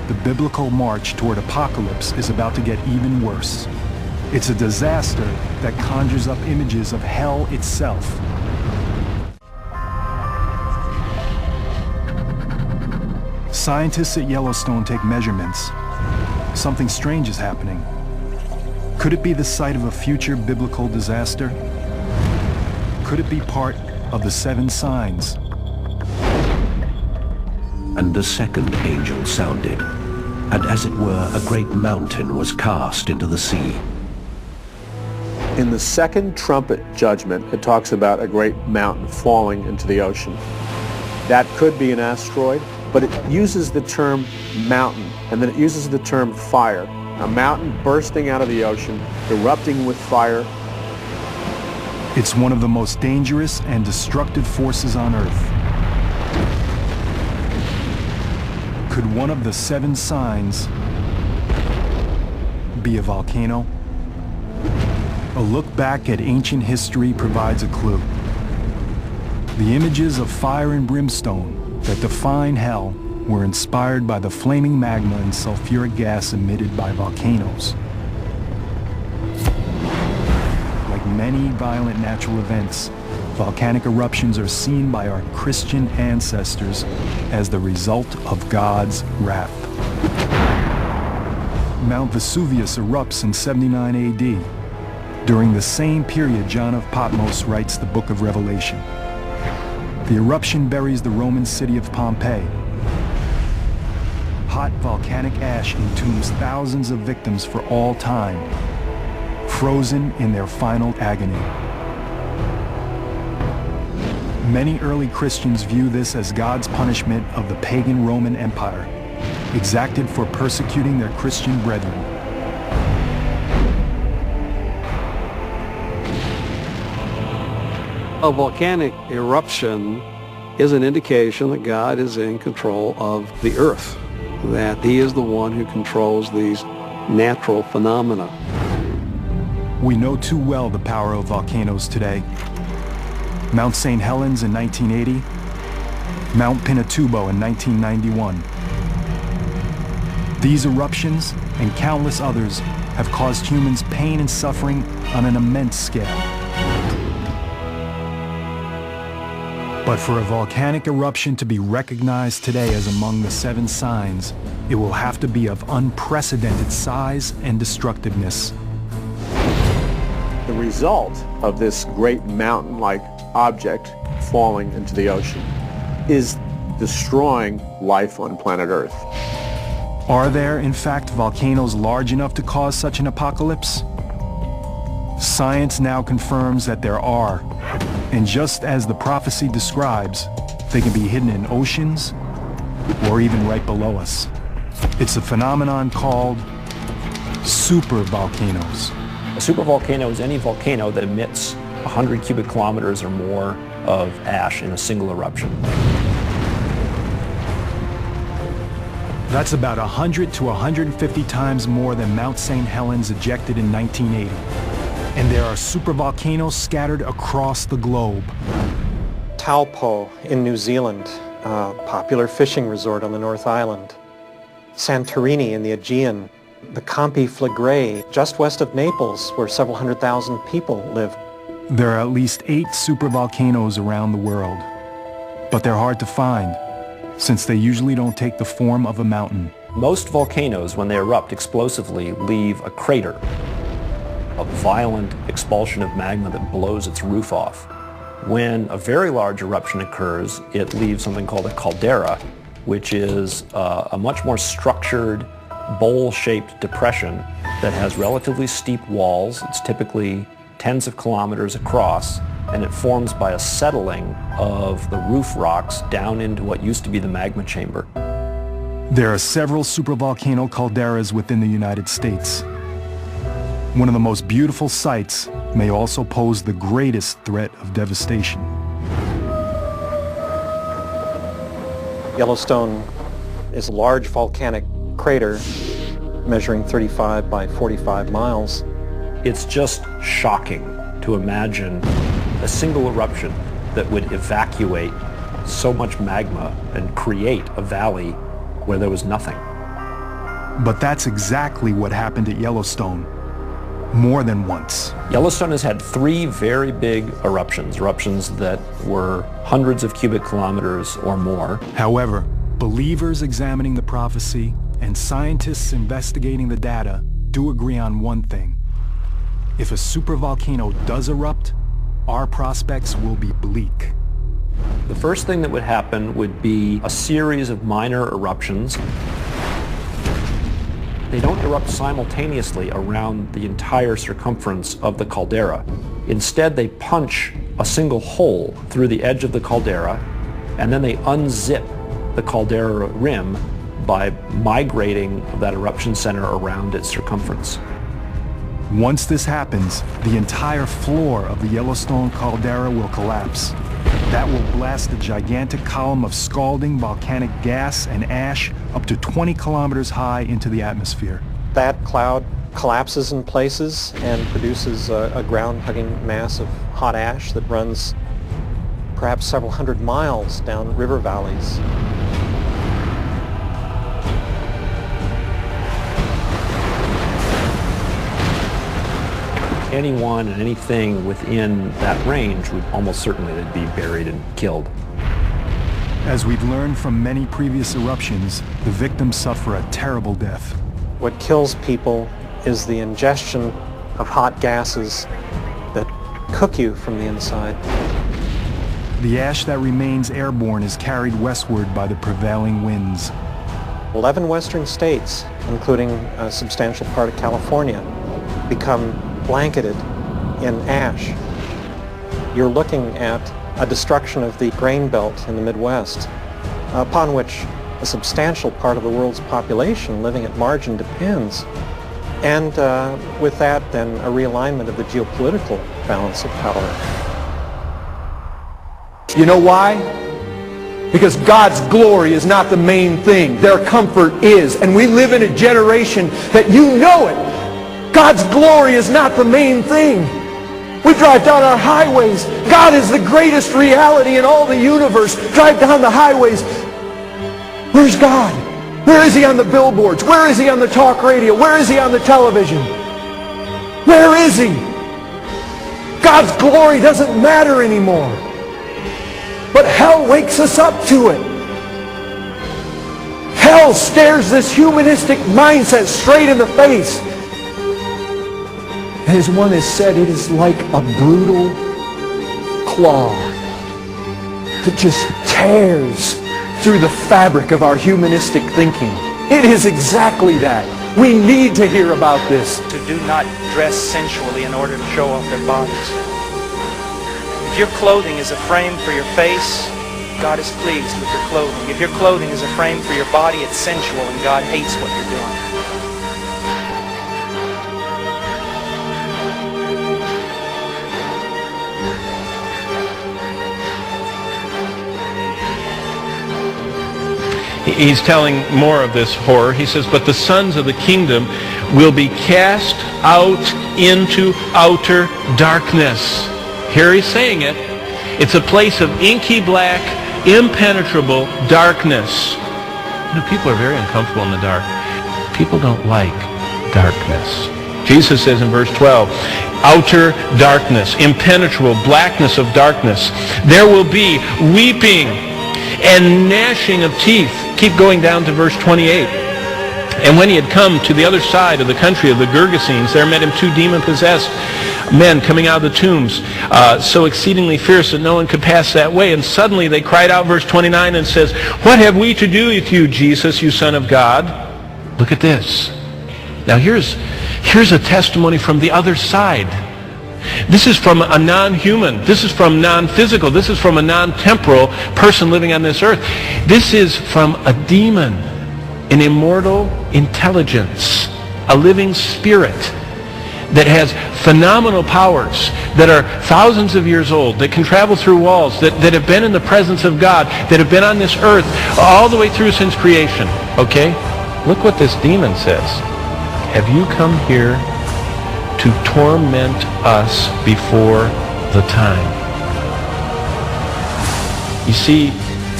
the biblical march toward apocalypse is about to get even worse. It's a disaster that conjures up images of hell itself. Scientists at Yellowstone take measurements. Something strange is happening. Could it be the site of a future biblical disaster? Could it be part of the 7 signs? And the second angel sounded, and as it were, a great mountain was cast into the sea. In the second trumpet judgment, it talks about a great mountain falling into the ocean. That could be an asteroid, but it uses the term mountain, and then it uses the term fire. A mountain bursting out of the ocean, erupting with fire. It's one of the most dangerous and destructive forces on Earth. Could one of the 7 signs be a volcano? A look back at ancient history provides a clue. The images of fire and brimstone that define hell were inspired by the flaming magma and sulfuric gas emitted by volcanoes. Like many violent natural events, volcanic eruptions are seen by our Christian ancestors as the result of God's wrath. Mount Vesuvius erupts in 79 AD. During the same period, John of Patmos writes the book of Revelation. The eruption buries the Roman city of Pompeii. Hot volcanic ash entombs thousands of victims for all time, frozen in their final agony. Many early Christians view this as God's punishment of the pagan Roman Empire, exacted for persecuting their Christian brethren. A volcanic eruption is an indication that God is in control of the earth, that He is the one who controls these natural phenomena. We know too well the power of volcanoes today. Mount St. Helens in 1980, Mount Pinatubo in 1991. These eruptions and countless others have caused humans pain and suffering on an immense scale. But for a volcanic eruption to be recognized today as among the 7 signs, it will have to be of unprecedented size and destructiveness. The result of this great mountain-like object falling into the ocean is destroying life on planet Earth. Are there, in fact, volcanoes large enough to cause such an apocalypse? Science now confirms that there are, and just as the prophecy describes, they can be hidden in oceans or even right below us. It's a phenomenon called supervolcanoes. A supervolcano is any volcano that emits 100 cubic kilometers or more of ash in a single eruption. That's about 100 to 150 times more than Mount St. Helens ejected in 1980. And there are supervolcanoes scattered across the globe. Taupo in New Zealand, a popular fishing resort on the North Island. Santorini in the Aegean. The Campi Flegrei, just west of Naples, where several 100,000 people live. There are at least 8 supervolcanoes around the world. But they're hard to find, since they usually don't take the form of a mountain. Most volcanoes, when they erupt explosively, leave a crater, a violent expulsion of magma that blows its roof off. When a very large eruption occurs, it leaves something called a caldera, which is a much more structured, bowl-shaped depression that has relatively steep walls. It's typically tens of kilometers across, and it forms by a settling of the roof rocks down into what used to be the magma chamber. There are several supervolcano calderas within the United States. One of the most beautiful sights may also pose the greatest threat of devastation. Yellowstone is a large volcanic crater measuring 35 by 45 miles. It's just shocking to imagine a single eruption that would evacuate so much magma and create a valley where there was nothing. But that's exactly what happened at Yellowstone. More than once. Yellowstone has had 3 very big eruptions that were hundreds of cubic kilometers or more. However, believers examining the prophecy and scientists investigating the data do agree on one thing. If a supervolcano does erupt, our prospects will be bleak. The first thing that would happen would be a series of minor eruptions. They don't erupt simultaneously around the entire circumference of the caldera. Instead, they punch a single hole through the edge of the caldera, and then they unzip the caldera rim by migrating that eruption center around its circumference. Once this happens, the entire floor of the Yellowstone caldera will collapse. That will blast a gigantic column of scalding volcanic gas and ash up to 20 kilometers high into the atmosphere. That cloud collapses in places and produces a ground-hugging mass of hot ash that runs perhaps several hundred miles down river valleys. Anyone and anything within that range would almost certainly be buried and killed. As we've learned from many previous eruptions, the victims suffer a terrible death. What kills people is the ingestion of hot gases that cook you from the inside. The ash that remains airborne is carried westward by the prevailing winds. 11 western states, including a substantial part of California, become blanketed in ash. You're looking at a destruction of the grain belt in the Midwest, upon which a substantial part of the world's population living at margin depends. And with that, then, a realignment of the geopolitical balance of power. You know why? Because God's glory is not the main thing. Their comfort is. And we live in a generation that you know it. God's glory is not the main thing. We drive down our highways. God is the greatest reality in all the universe. Drive down the highways. Where's God? Where is He on the billboards? Where is He on the talk radio? Where is He on the television? Where is He? God's glory doesn't matter anymore. But hell wakes us up to it. Hell stares this humanistic mindset straight in the face. As one has said, it is like a brutal claw that just tears through the fabric of our humanistic thinking. It is exactly that. We need to hear about this. To do not dress sensually in order to show off their bodies. If your clothing is a frame for your face, God is pleased with your clothing. If your clothing is a frame for your body, it's sensual and God hates what you're doing. He's telling more of this horror. He says, but the sons of the kingdom will be cast out into outer darkness. Here he's saying it. It's a place of inky black, impenetrable darkness. You know, people are very uncomfortable in the dark. People don't like darkness. Jesus says in verse 12, outer darkness, impenetrable blackness of darkness. There will be weeping and gnashing of teeth. Keep going down to verse 28. And when he had come to the other side of the country of the Gergesenes, there met him 2 demon-possessed men coming out of the tombs, so exceedingly fierce that no one could pass that way. And suddenly they cried out, verse 29, and says, what have we to do with you, Jesus, you Son of God? Look at this. Now here's a testimony from the other side. This is from a non-human. This is from non-physical. This is from a non-temporal person living on this earth. This is from a demon, an immortal intelligence, a living spirit that has phenomenal powers, that are thousands of years old, that can travel through walls, that have been in the presence of God, that have been on this earth all the way through since creation. Okay? Look what this demon says. Have you come here to torment us before the time? You see,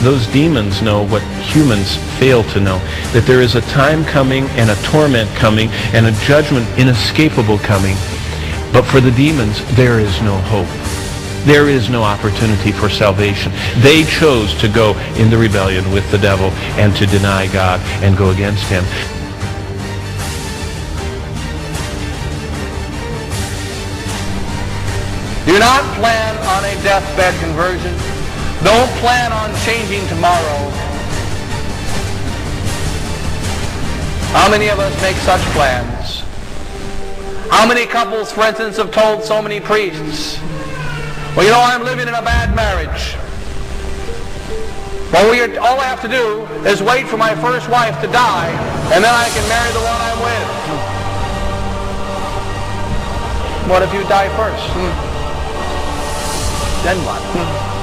those demons know what humans fail to know, that there is a time coming and a torment coming and a judgment inescapable coming. But for the demons, there is no hope. There is no opportunity for salvation. They chose to go in the rebellion with the devil and to deny God and go against him. Do not plan on a deathbed conversion. Don't plan on changing tomorrow. How many of us make such plans? How many couples, for instance, have told so many priests, well, you know, I'm living in a bad marriage. Well, all I have to do is wait for my first wife to die, and then I can marry the one I'm with. What if you die first? Then what?